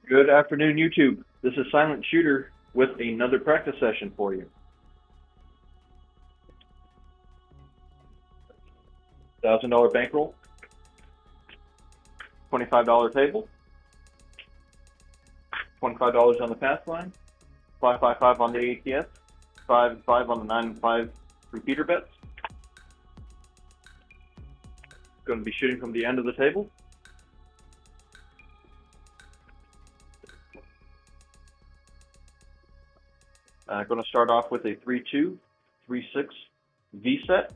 Good afternoon, YouTube. This is Silent Shooter with another practice session for you. $1,000 bankroll, $25 table, $25 on the pass line, 555 on the ATS, 5-5 on the 9-5 repeater bets. Going to be shooting from the end of the table. Going to start off with a 3-2, 3-6 V set.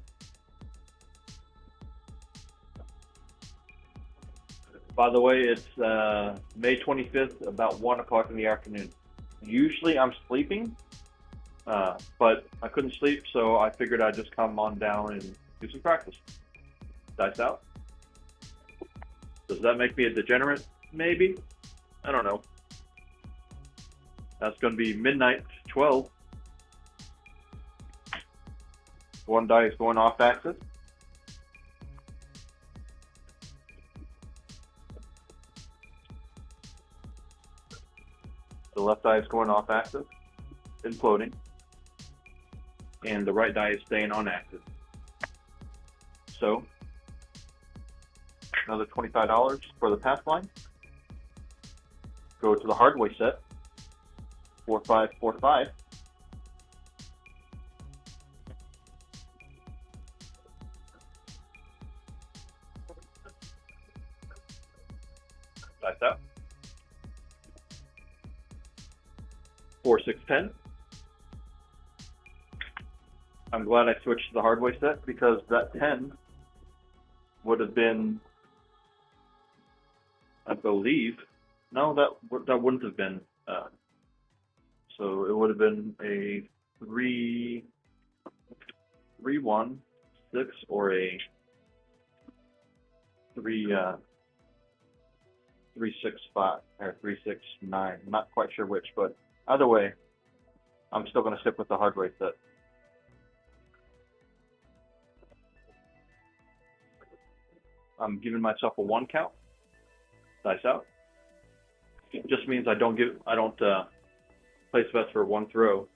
By the way, it's May 25th, about 1 o'clock in the afternoon. Usually I'm sleeping, but I couldn't sleep, so I figured I'd just come on down and do some practice. Dice out. Does that make me a degenerate? Maybe. I don't know. That's going to be midnight 12. One die is going off axis. The left die is going off axis, imploding, and the right die is staying on axis. So, another $25 for the pass line. Go to the hard way set, 4-5, 4-5. Dice out. 4-6, 10. I'm glad I switched to the hard way set because that 10 would have been, I believe, no, that wouldn't have been. So it would have been a 3-1, 6, or a 3-6-5 or 3-6-9. I'm not quite sure which, but either way, I'm still going to stick with the hard way set. I'm giving myself a 1 count. Dice out. It just means I don't place bets for 1 throw,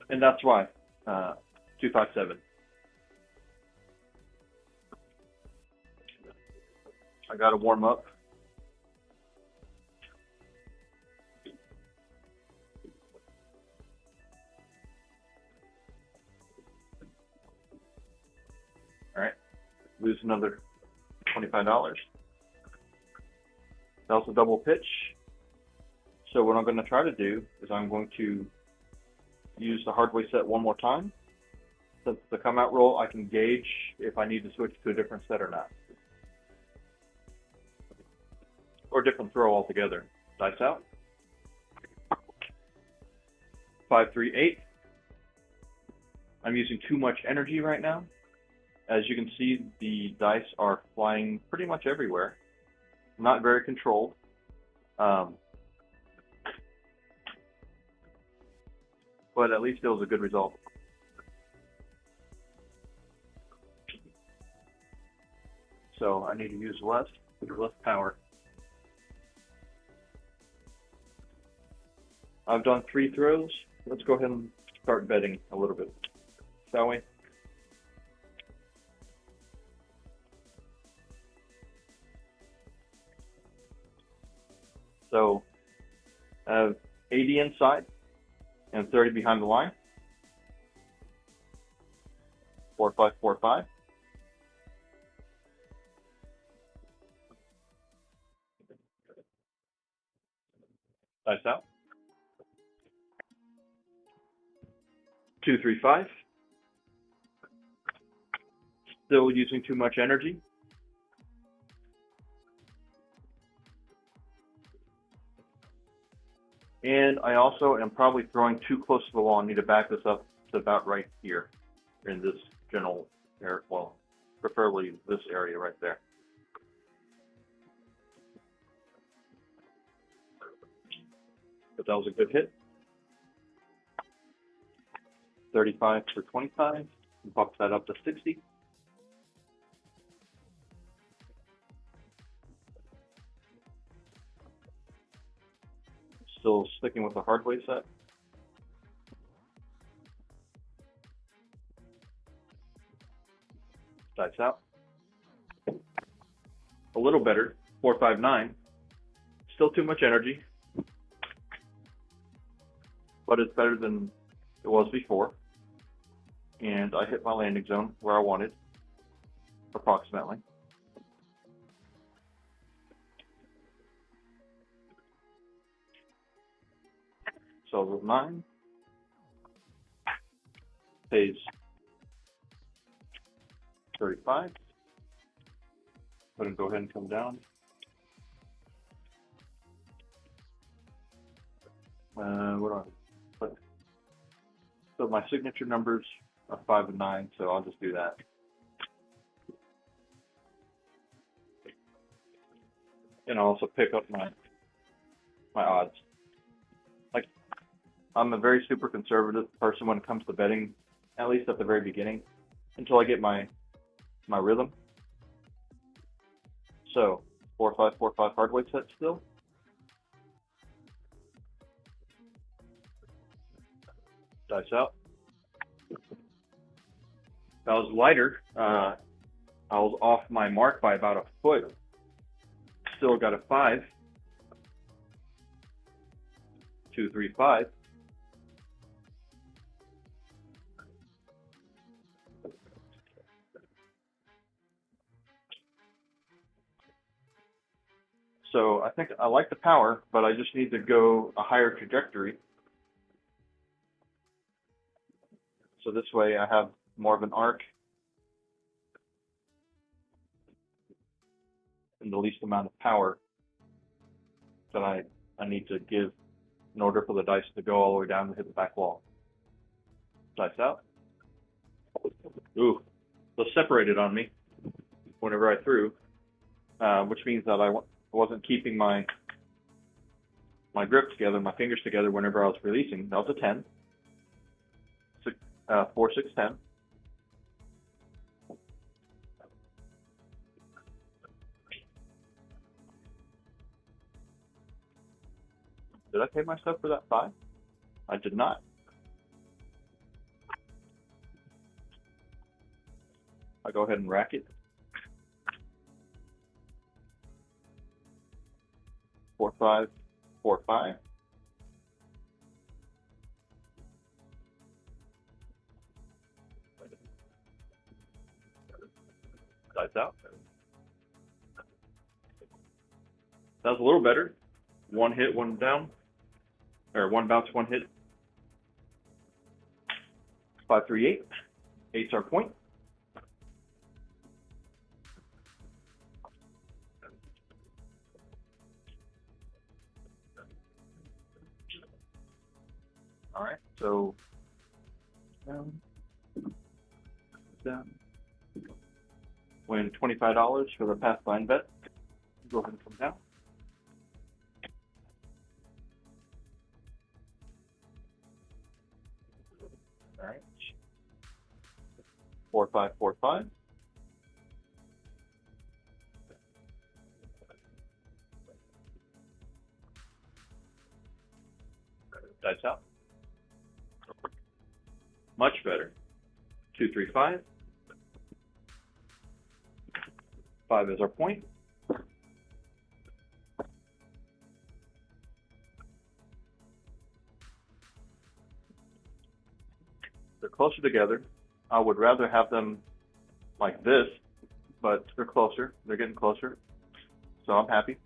and that's why 2-5-7. I got to warm up. All right, lose another $25. That was a double pitch. So what I'm going to try to do is I'm going to use the hard way set one more time. Since the come out roll, I can gauge if I need to switch to a different set or not. Or a different throw altogether. Dice out. 5-3-8. I'm using too much energy right now. As you can see, the dice are flying pretty much everywhere. Not very controlled. But at least it was a good result. So I need to use less power. I've done 3 throws. Let's go ahead and start betting a little bit, shall we? So I have 80 inside and 30 behind the line. 4-5, 4-5. Dice out. 2-3-5. Still using too much energy. And I also am probably throwing too close to the wall. I need to back this up to about right here in this general area. Well, preferably this area right there. But that was a good hit. 35 for 25. Bump that up to 60. Still sticking with the hard weight set. Dice out. A little better, 459. Still too much energy, but it's better than it was before. And I hit my landing zone where I wanted, approximately. So with 9 pays 35. Let him go ahead and come down. What do I put? So my signature numbers are 5 and 9, so I'll just do that. And I'll also pick up my odds. Like, I'm a very super conservative person when it comes to betting, at least at the very beginning, until I get my rhythm. So 4-5-4-5 hard weight set still. Dice out. That was lighter. I was off my mark by about a foot. Still got a 5. 2, 3, 5. So I think I like the power, but I just need to go a higher trajectory. So this way I have more of an arc and the least amount of power that I need to give in order for the dice to go all the way down and hit the back wall. Dice out. Ooh, so separated on me whenever I threw, which means that I wasn't keeping my grip together, my fingers together whenever I was releasing. That was a 10. 4, 6, 10. Did I pay myself for that 5? I did not. I go ahead and rack it. 4, 5, 4, 5. Dice out. That was a little better. 1 hit, 1 down. Or 1 bounce, 1 hit. 5, 3, 8. 8's our point. All right, so down. Win $25 for the Pathfind bet. Go ahead and come down. All right. 4, 5, 4, 5. Dice out. Much better. 2, 3, 5. 5 is our point. They're closer together. I would rather have them like this, but they're closer. They're getting closer. So I'm happy.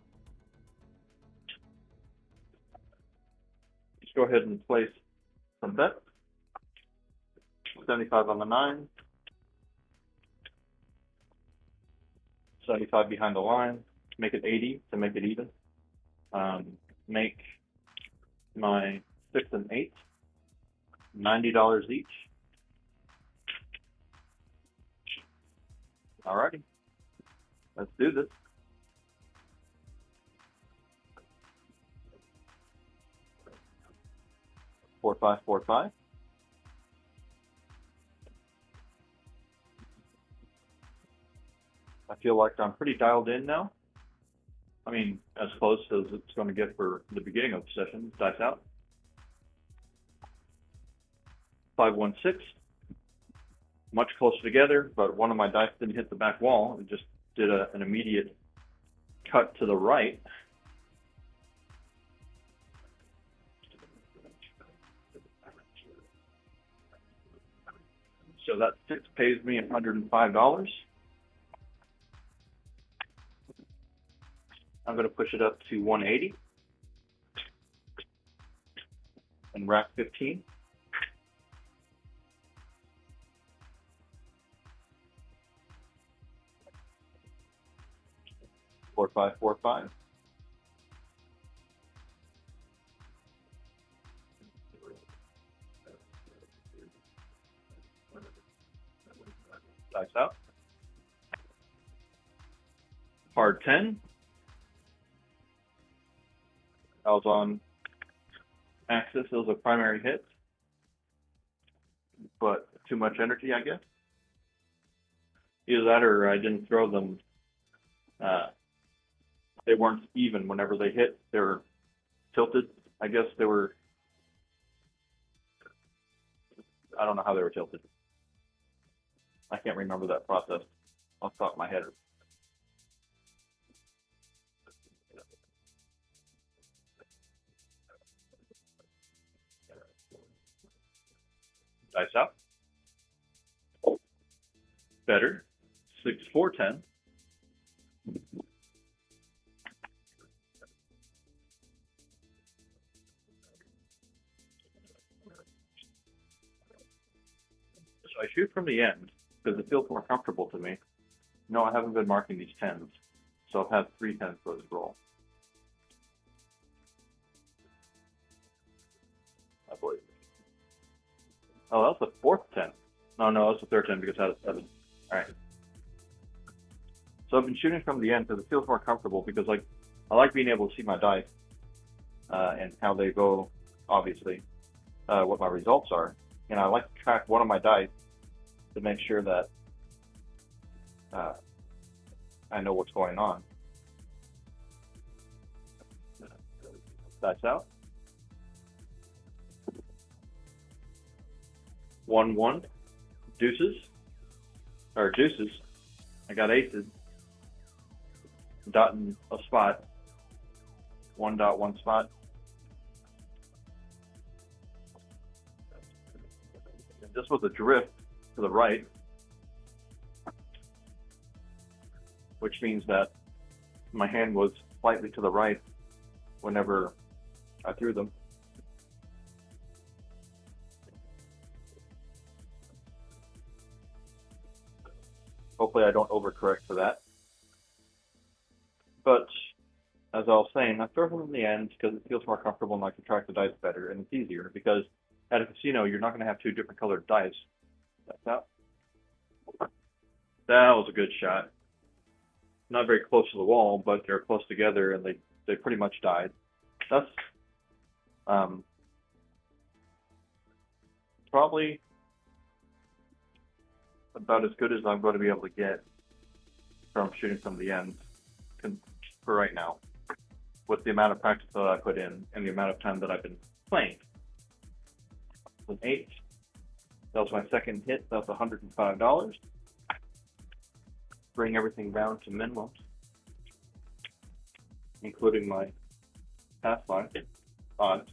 Let's go ahead and place some bets. 75 on the 9. 75 behind the line. Make it 80 to make it even. Make my 6 and 8 $90 each. Alrighty, let's do this. Four, 5, 4, 5. I feel like I'm pretty dialed in now. I mean, as close as it's going to get for the beginning of the session. Dice out. 5-1-6. Much closer together, but one of my dice didn't hit the back wall. It just did an immediate cut to the right. So that 6 pays me $105. I'm going to push it up to 180 and rack 15. 4-5-4-5. Dice out. Hard 10. I was on axis. It was a primary hit, but too much energy, I guess. Either that or I didn't throw them. They weren't even whenever they hit. They were tilted. I guess they were. I don't know how they were tilted. I can't remember that process off the top of my head. Dice out. Better. 6-4-10. So I shoot from the end because it feels more comfortable to me. No, I haven't been marking these 10s, so I've had 3 10s for this roll. I believe. Oh, that was the 4th 10. No, that was the 3rd 10 because I had a 7. All right. So I've been shooting from the end because it feels more comfortable because I like being able to see my dice and how they go, obviously, what my results are. And I like to track one of my dice to make sure that I know what's going on. Dice out. 1-1. Deuces. Or deuces. I got aces. Dotting a spot. 1-1 spot. And this was a drift to the right, which means that my hand was slightly to the right whenever I threw them. Hopefully I don't overcorrect for that. But as I was saying, I throw them in the end because it feels more comfortable and I can track the dice better, and it's easier because at a casino you're not going to have 2 different colored dice. That's out. That was a good shot. Not very close to the wall, but they're close together and they pretty much died. That's probably about as good as I'm going to be able to get from shooting from the end for right now, with the amount of practice that I put in and the amount of time that I've been playing. An 8. That was my second hit. That was $105. Bring everything down to minimums, including my pass line odds.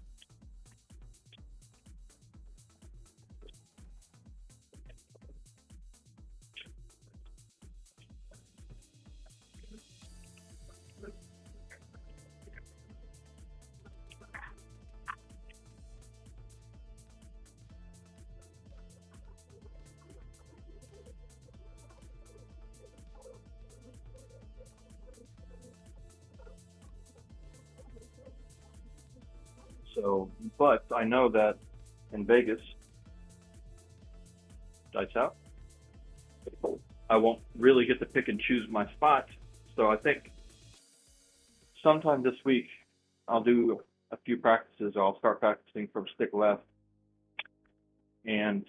So, but I know that in Vegas, dice out, I won't really get to pick and choose my spot. So I think sometime this week I'll do a few practices. I'll start practicing from stick left, and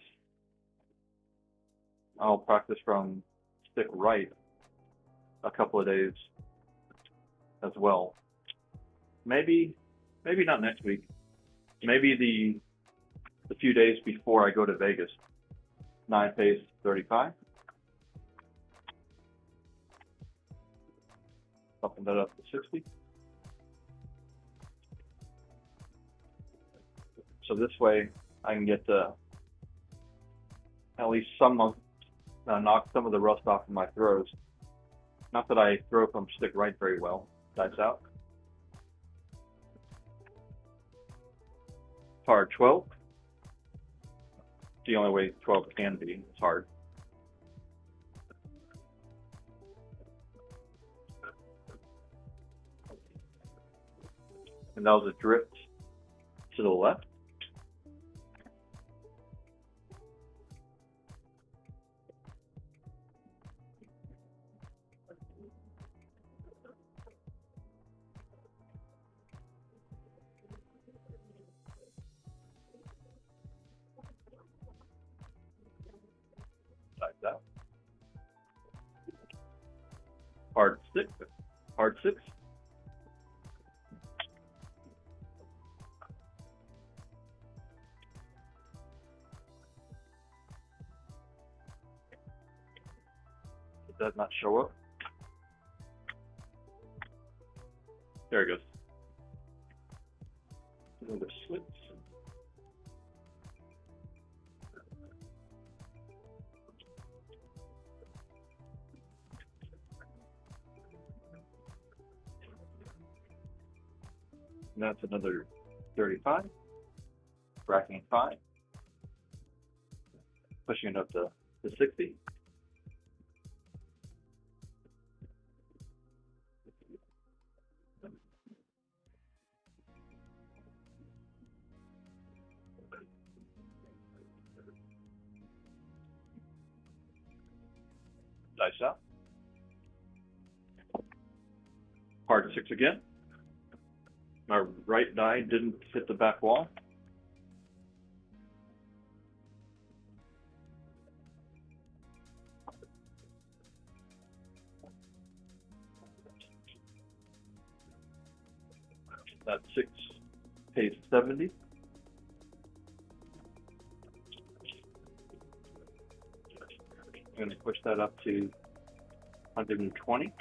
I'll practice from stick right a couple of days as well. Maybe not next week. Maybe the few days before I go to Vegas. 9 pays 35. Bumping that up to 60. So this way I can get at least some of, knock some of the rust off of my throws. Not that I throw from stick right very well. Dice out. Hard 12. The only way 12 can be. It's hard. And that was a drift to the left. Sides out. Hard 6. Hard 6. It does not show up. There it goes. Another slits. And that's another 35. Racking 5. Pushing it up to 60. Dice out. Hard 6 again. My right die didn't hit the back wall. That 6 pays 70. I'm going to push that up to 120.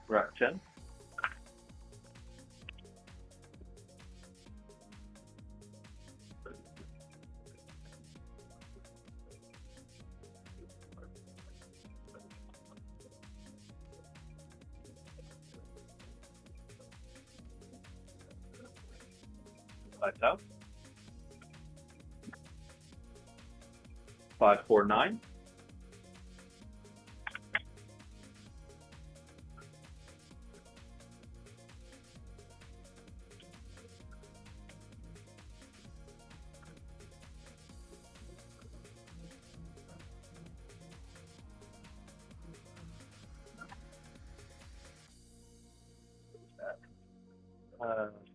Rack 10. Lights out. 5, 4, 9.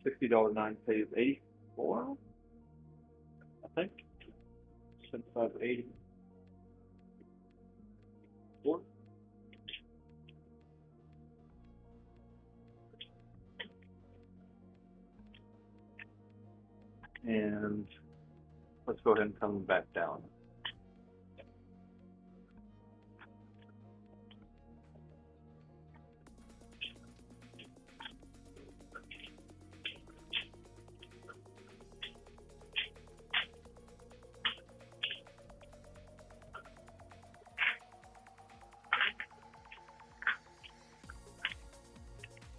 $60 9 pays 84, I think. 75, 84. And let's go ahead and come back down.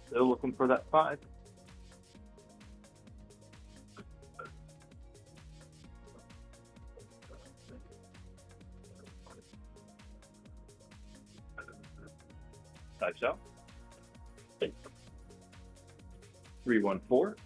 Still looking for that 5. Dice out. 3, 1, 4.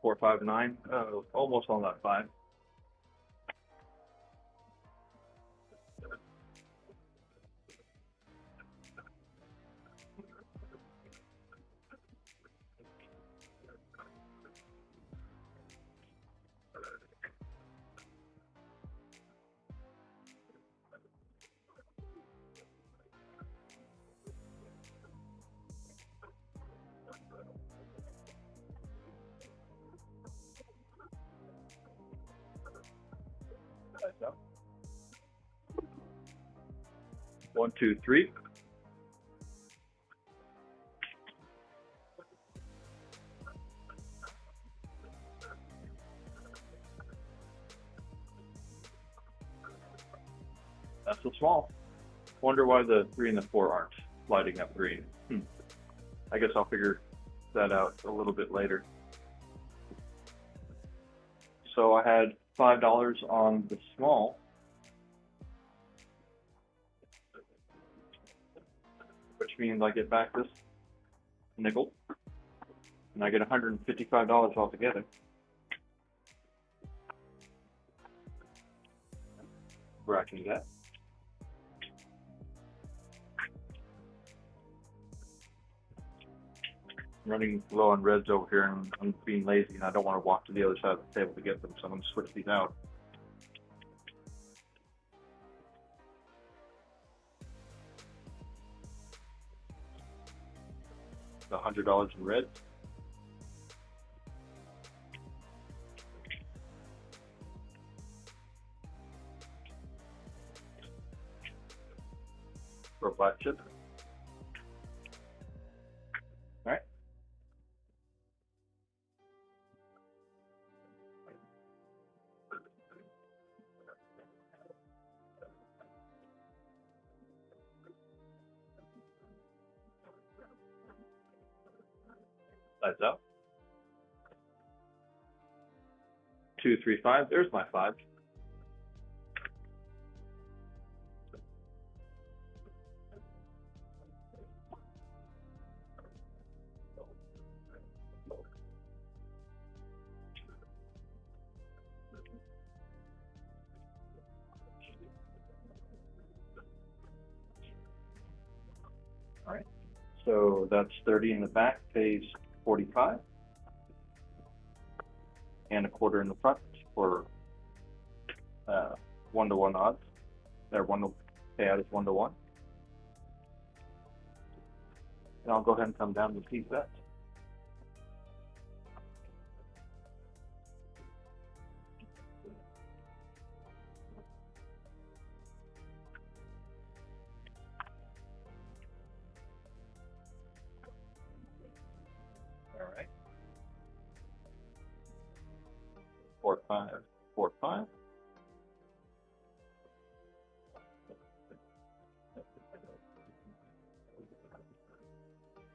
4, 5, 9. Almost on that 5. One, 2, 3. That's so small. Wonder why the 3 and the 4 aren't lighting up green. I guess I'll figure that out a little bit later. So I had $5 on the small, which means I get back this nickel, and I get $155 altogether. Bracketing that. I'm running low on reds over here, and I'm being lazy, and I don't want to walk to the other side of the table to get them, so I'm going to switch these out. The $100 in red. For a black chip. All right. Lights out. 2, 3, 5. There's my 5. All right. So that's 30 in the back, pays 45, and a quarter in the front for 1-to-1 odds. Their payout is 1-to-1. And I'll go ahead and come down to these bets. All right. 4, 5, 4, 5.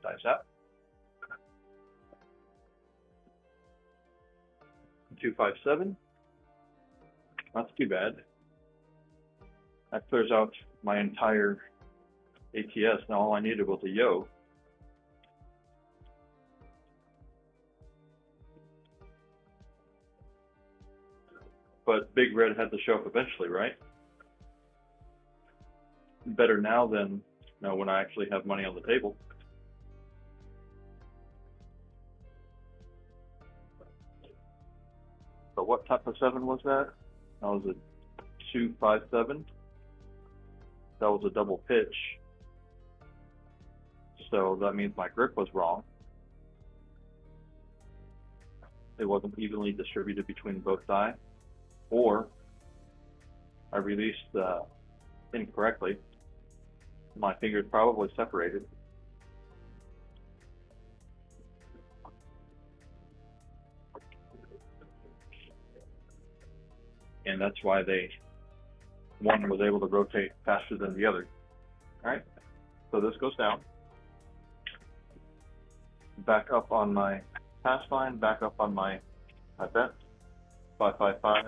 Dice out. 2, 5, 7. Not too bad. That clears out my entire ATS. Now all I needed was a yo. But Big Red had to show up eventually, right? Better now than when I actually have money on the table. But what type of 7 was that? That was a 2, 5, 7. That was a double pitch. So that means my grip was wrong. It wasn't evenly distributed between both die. Or I released incorrectly. My fingers probably separated. And that's why one was able to rotate faster than the other. All right, so this goes down. Back up on my pass line, back up on my bet. 5, 5, 5.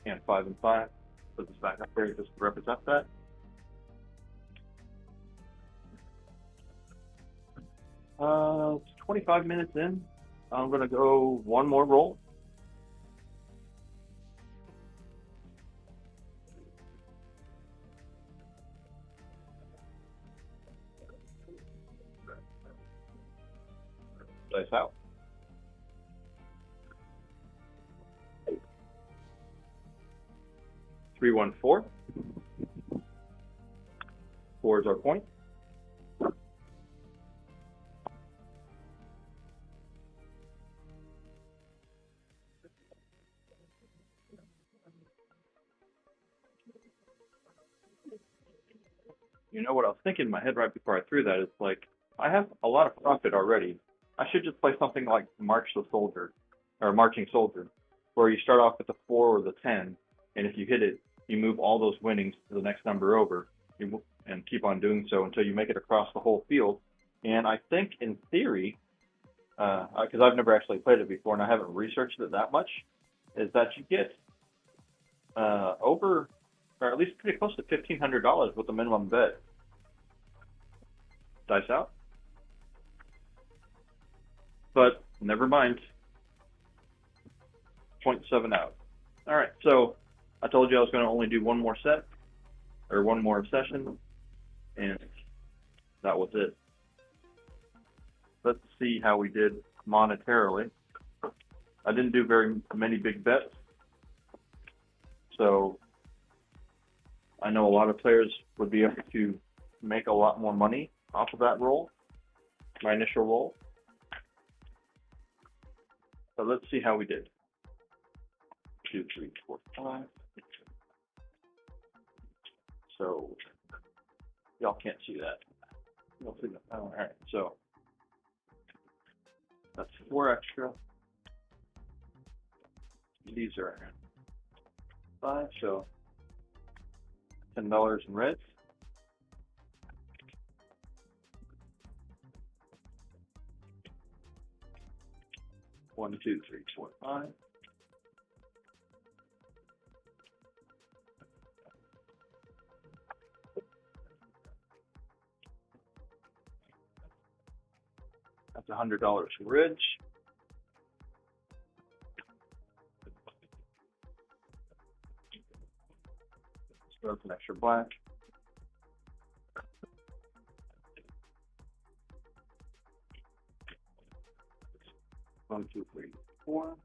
And 5 and 5. Put this back up there just to represent that. It's 25 minutes in. I'm gonna go one more roll. Dice out. 3, 1, 4. 4 is our point. You know what I was thinking in my head right before I threw that is like, I have a lot of profit already. I should just play something like March the Soldier, or Marching Soldier, where you start off with the 4 or the 10, and if you hit it, you move all those winnings to the next number over, and keep on doing so until you make it across the whole field. And I think in theory, because I've never actually played it before and I haven't researched it that much, is that you get over, or at least pretty close to $1,500 with the minimum bet. Dice out. But never mind. 0.7 out. All right, so I told you I was going to only do one more set, or one more session, and that was it. Let's see how we did monetarily. I didn't do very many big bets, so I know a lot of players would be able to make a lot more money off of that roll, my initial roll. So let's see how we did. 2, 3, 4, 5. So y'all can't see that. You'll see that. All right, so that's 4 extra. These are 5, so $10 in reds. One, 2, 3, 4, 5. That's $100 for reds. So that's an extra black. One, 2, 3, 4.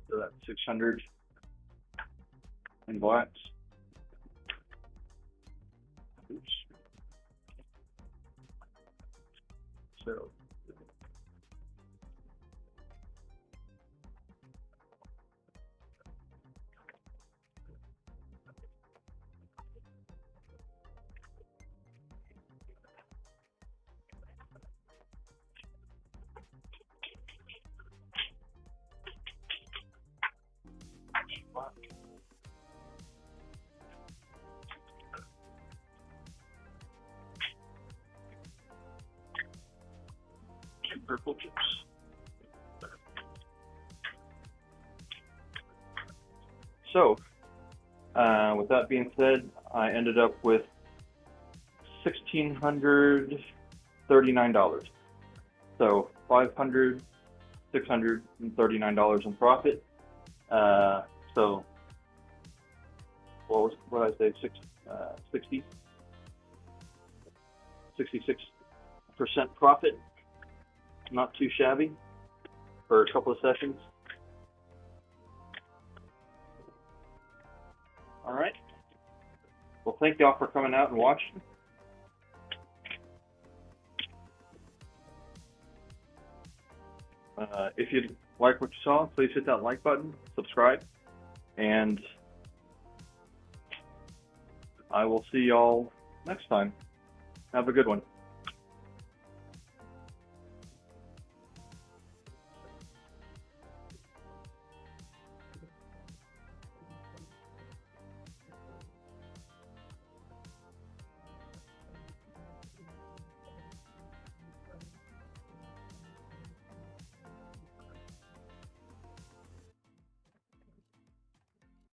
So that's 600 in blacks. Oops. So purple chips. So, with that being said, I ended up with $1,639. So $639 in profit. So what did I say? 66% profit. Not too shabby for a couple of sessions. All right. Well, thank y'all for coming out and watching. If you like what you saw, please hit that like button, subscribe, and I will see y'all next time. Have a good one.